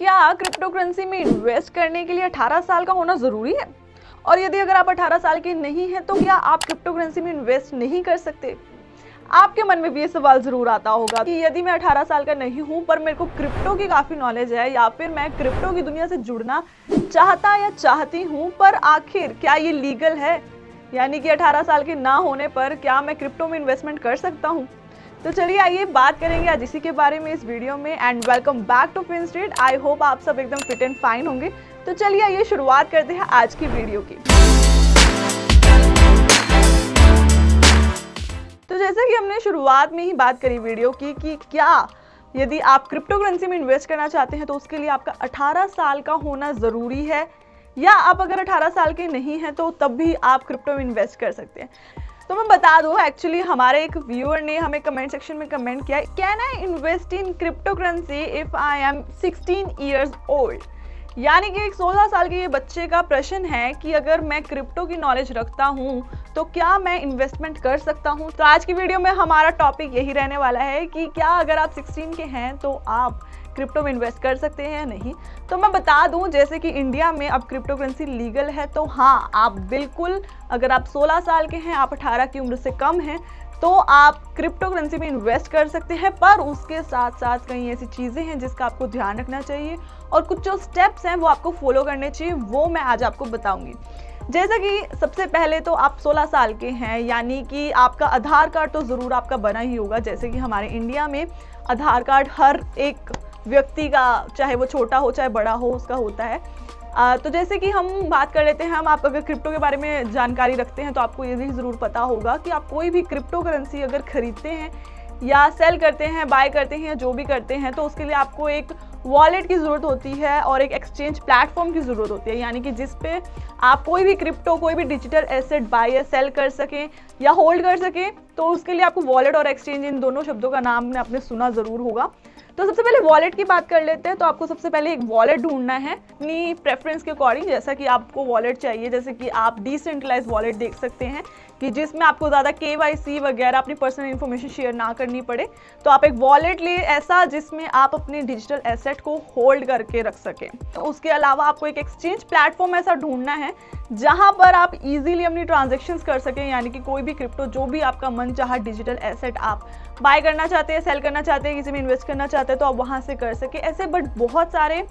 क्या crypto currency में invest करने के लिए 18 साल का होना ज़रूरी है? और यदि अगर आप 18 साल के नहीं हैं तो क्या आप क्रिप्टो करेंसी में इन्वेस्ट नहीं कर सकते? आपके मन में भी ये सवाल ज़रूर आता होगा कि यदि मैं 18 साल का नहीं हूँ पर मेरे को क्रिप्टो की काफ़ी नॉलेज है या फिर मैं क्रिप्टो की दुनिया से जुड़ना चाहता या चाहती हूँ, पर आखिर क्या ये लीगल है? यानी कि 18 साल के ना होने पर क्या मैं क्रिप्टो में इन्वेस्टमेंट कर सकता हूँ? तो चलिए आइए बात करेंगे आज इसी के बारे में इस वीडियो में। And welcome back to Finstreet. I hope आप सब एकदम फिट एंड फाइन होंगे। तो चलिए आइए शुरुआत करते हैं आज की वीडियो की। तो जैसे कि हमने शुरुआत में ही बात करी वीडियो की कि क्या यदि आप क्रिप्टो करेंसी में इन्वेस्ट करना चाहते हैं तो उसके लिए आपका 18 साल का होना ज़रूरी है, या आप अगर 18 साल के नहीं हैं तो तब भी आप क्रिप्टो में इन्वेस्ट कर सकते हैं। तो मैं बता दूं, एक्चुअली हमारे एक व्यूअर ने हमें कमेंट सेक्शन में कमेंट किया, can I invest in crypto currency if I am 16 years old. यानी कि एक 16 साल के ये बच्चे का प्रश्न है कि अगर मैं क्रिप्टो की नॉलेज रखता हूँ तो क्या मैं इन्वेस्टमेंट कर सकता हूँ। तो आज की वीडियो में हमारा टॉपिक यही रहने वाला है कि क्या अगर आप 16 के हैं तो आप क्रिप्टो में इन्वेस्ट कर सकते हैं या नहीं। तो मैं बता दूं, जैसे कि इंडिया में अब क्रिप्टो करेंसी लीगल है, तो हाँ, आप बिल्कुल अगर आप 16 साल के हैं, आप 18 की उम्र से कम हैं, तो आप क्रिप्टो करेंसी में इन्वेस्ट कर सकते हैं। पर उसके साथ साथ कई ऐसी चीज़ें हैं जिसका आपको ध्यान रखना चाहिए और कुछ जो स्टेप्स हैं वो आपको फॉलो करने चाहिए, वो मैं आज आपको बताऊंगी। जैसा कि सबसे पहले तो आप 16 साल के हैं, यानी कि आपका आधार कार्ड तो ज़रूर आपका बना ही होगा। जैसे कि हमारे इंडिया में आधार कार्ड हर एक व्यक्ति का, चाहे वो छोटा हो चाहे बड़ा हो, उसका होता है। तो जैसे कि हम बात कर लेते हैं, आप अगर क्रिप्टो के बारे में जानकारी रखते हैं तो आपको ये भी ज़रूर पता होगा कि आप कोई भी क्रिप्टो करेंसी अगर खरीदते हैं या सेल करते हैं, बाय करते हैं या जो भी करते हैं, तो उसके लिए आपको एक वॉलेट की ज़रूरत होती है और एक एक्सचेंज प्लेटफॉर्म की ज़रूरत होती है। यानी कि जिस पे आप कोई भी क्रिप्टो, कोई भी डिजिटल एसेट बाय या सेल कर सकें या होल्ड कर सकें, तो उसके लिए आपको वॉलेट और एक्सचेंज, इन दोनों शब्दों का नाम आपने सुना ज़रूर होगा। तो सबसे पहले वॉलेट की बात कर लेते हैं। तो आपको सबसे पहले एक वॉलेट ढूंढना है अपनी प्रेफरेंस के अकॉर्डिंग। जैसा कि आपको वॉलेट चाहिए, जैसे कि आप डिसेंट्रलाइज वॉलेट देख सकते हैं कि जिसमें आपको ज़्यादा KYC वगैरह अपनी पर्सनल इन्फॉर्मेशन शेयर ना करनी पड़े। तो आप एक वॉलेट ले ऐसा जिसमें आप अपने डिजिटल एसेट को होल्ड करके रख सकें। तो उसके अलावा आपको एक एक्सचेंज प्लेटफॉर्म ऐसा ढूंढना है जहां पर आप इजीली अपनी ट्रांजैक्शंस कर सकें। यानी कि कोई भी क्रिप्टो, जो भी आपका मन चाहा डिजिटल एसेट आप बाय करना चाहते हैं, सेल करना चाहते हैं, किसी में इन्वेस्ट करना चाहते हैं, तो आप वहां से कर सके ऐसे। बट बहुत सारे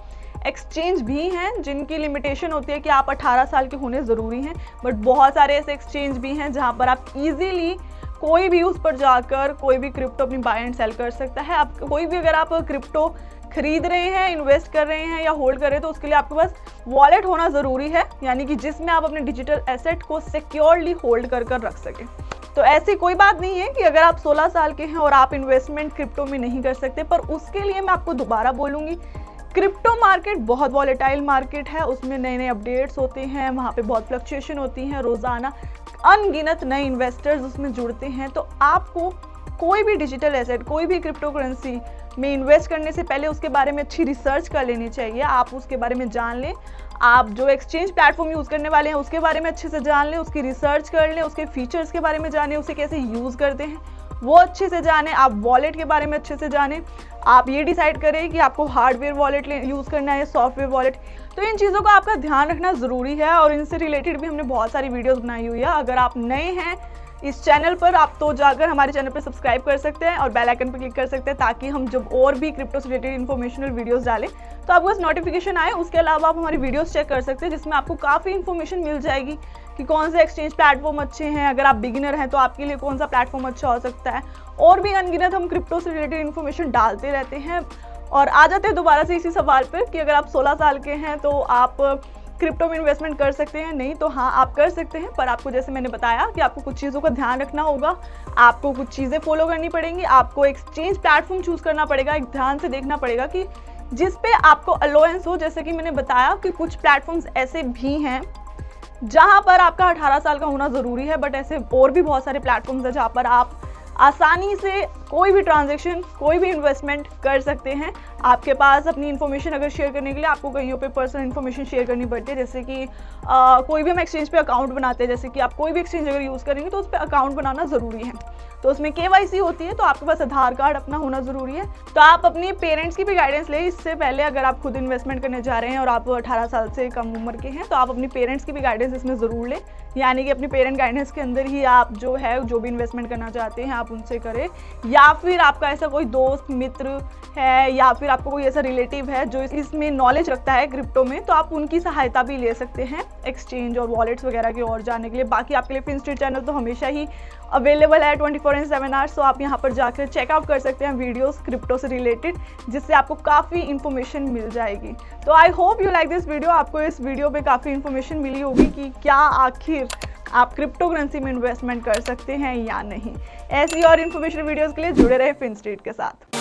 एक्सचेंज भी हैं जिनकी लिमिटेशन होती है कि आप 18 साल के होने ज़रूरी हैं। बट बहुत सारे ऐसे एक्सचेंज भी हैं जहां पर आप इजीली कोई भी उस पर जाकर कोई भी क्रिप्टो अपनी बाय एंड सेल कर सकता है। आप कोई भी अगर आप क्रिप्टो खरीद रहे हैं, इन्वेस्ट कर रहे हैं या होल्ड कर रहे हैं, तो उसके लिए आपके पास वॉलेट होना ज़रूरी है, यानी कि जिसमें आप अपने डिजिटल एसेट को सिक्योरली होल्ड कर रख सकें। तो ऐसी कोई बात नहीं है कि अगर आप 16 साल के हैं और आप इन्वेस्टमेंट क्रिप्टो में नहीं कर सकते। पर उसके लिए मैं आपको दोबारा बोलूँगी, क्रिप्टो मार्केट बहुत वॉलेटाइल मार्केट है, उसमें नए नए अपडेट्स होते हैं, वहाँ पे बहुत फ्लक्चुएशन होती हैं, रोज़ाना अनगिनत नए इन्वेस्टर्स उसमें जुड़ते हैं। तो आपको कोई भी डिजिटल एसेट, कोई भी क्रिप्टो करेंसी में इन्वेस्ट करने से पहले उसके बारे में अच्छी रिसर्च कर लेनी चाहिए। आप उसके बारे में जान लें, आप जो एक्सचेंज प्लेटफॉर्म यूज़ करने वाले हैं उसके बारे में अच्छे से जान लें, उसकी रिसर्च कर लें, उसके फीचर्स के बारे में जानें, उसे कैसे यूज़ करते हैं वो अच्छे से जानें, आप वॉलेट के बारे में अच्छे से जानें। आप ये डिसाइड करें कि आपको हार्डवेयर वॉलेट यूज़ करना है, सॉफ्टवेयर वॉलेट। तो इन चीज़ों का आपका ध्यान रखना ज़रूरी है और इनसे रिलेटेड भी हमने बहुत सारी वीडियोज़ बनाई हुई है। अगर आप नए हैं इस चैनल पर, आप तो जाकर हमारे चैनल पर सब्सक्राइब कर सकते हैं और बेल आइकन पर क्लिक कर सकते हैं, ताकि हम जब और भी क्रिप्टो से रिलेटेड इन्फॉर्मेशनल वीडियोस डालें तो आपको बस नोटिफिकेशन आए। उसके अलावा आप हमारी वीडियोस चेक कर सकते हैं जिसमें आपको काफ़ी इन्फॉर्मेशन मिल जाएगी कि कौन से एक्सचेंज प्लेटफॉर्म अच्छे हैं। अगर आप बिगिनर हैं तो आपके लिए कौन सा प्लेटफॉर्म अच्छा हो सकता है। और भी अनगिनत हम क्रिप्टो से रिलेटेड इन्फॉर्मेशन डालते रहते हैं। और आ जाते हैं दोबारा से इसी सवाल पर कि अगर आप 16 साल के हैं तो आप क्रिप्टो में इन्वेस्टमेंट कर सकते हैं। नहीं, तो हाँ, आप कर सकते हैं, पर आपको, जैसे मैंने बताया, कि आपको कुछ चीज़ों का ध्यान रखना होगा, आपको कुछ चीज़ें फॉलो करनी पड़ेंगी, आपको एक्सचेंज प्लेटफॉर्म चूज़ करना पड़ेगा, एक ध्यान से देखना पड़ेगा कि जिस पे आपको अलाउंस हो। जैसे कि मैंने बताया कि कुछ प्लेटफॉर्म्स ऐसे भी हैं जहाँ पर आपका 18 साल का होना ज़रूरी है, बट ऐसे और भी बहुत सारे प्लेटफॉर्म्स हैं जहाँ पर आप आसानी से कोई भी ट्रांजेक्शन, कोई भी इन्वेस्टमेंट कर सकते हैं। आपके पास अपनी इन्फॉर्मेशन अगर शेयर करने के लिए आपको कहीं पे पर्सनल इन्फॉर्मेशन शेयर करनी पड़ती है, जैसे कि कोई भी हम एक्सचेंज पे अकाउंट बनाते हैं, जैसे कि आप कोई भी एक्सचेंज अगर यूज़ करेंगे तो उस पर अकाउंट बनाना ज़रूरी है। तो उसमें KYC होती है, तो आपके पास आधार कार्ड अपना होना ज़रूरी है। तो आप अपनी पेरेंट्स की भी गाइडेंस लें इससे पहले। अगर आप खुद इन्वेस्टमेंट करने जा रहे हैं और आप 18 साल से कम उम्र के हैं तो आप अपनी पेरेंट्स की भी गाइडेंस इसमें ज़रूर लें, यानी कि अपनी पेरेंट गाइडेंस के अंदर ही आप जो भी इन्वेस्टमेंट करना चाहते हैं आप उनसे करें। या फिर आपका ऐसा कोई दोस्त मित्र है या फिर आपको कोई ऐसा रिलेटिव है जो इसमें नॉलेज रखता है क्रिप्टो में, तो आप उनकी सहायता भी ले सकते हैं एक्सचेंज और वॉलेट्स वगैरह की ओर जाने के लिए। बाकी आपके लिए फिनस्ट्रीट चैनल तो हमेशा ही अवेलेबल है 24/7 आवर्स, तो आप यहाँ पर जाकर चेकआउट कर सकते हैं वीडियोस क्रिप्टो से रिलेटेड, जिससे आपको काफ़ी इन्फॉर्मेशन मिल जाएगी। तो I hope you like this video. आपको इस वीडियो पे काफ़ी इन्फॉर्मेशन मिली होगी कि क्या आखिर आप क्रिप्टो करेंसी में इन्वेस्टमेंट कर सकते हैं या नहीं। ऐसी और इन्फॉर्मेशन वीडियोज़ के लिए जुड़े रहे फिनस्ट्रीट के साथ।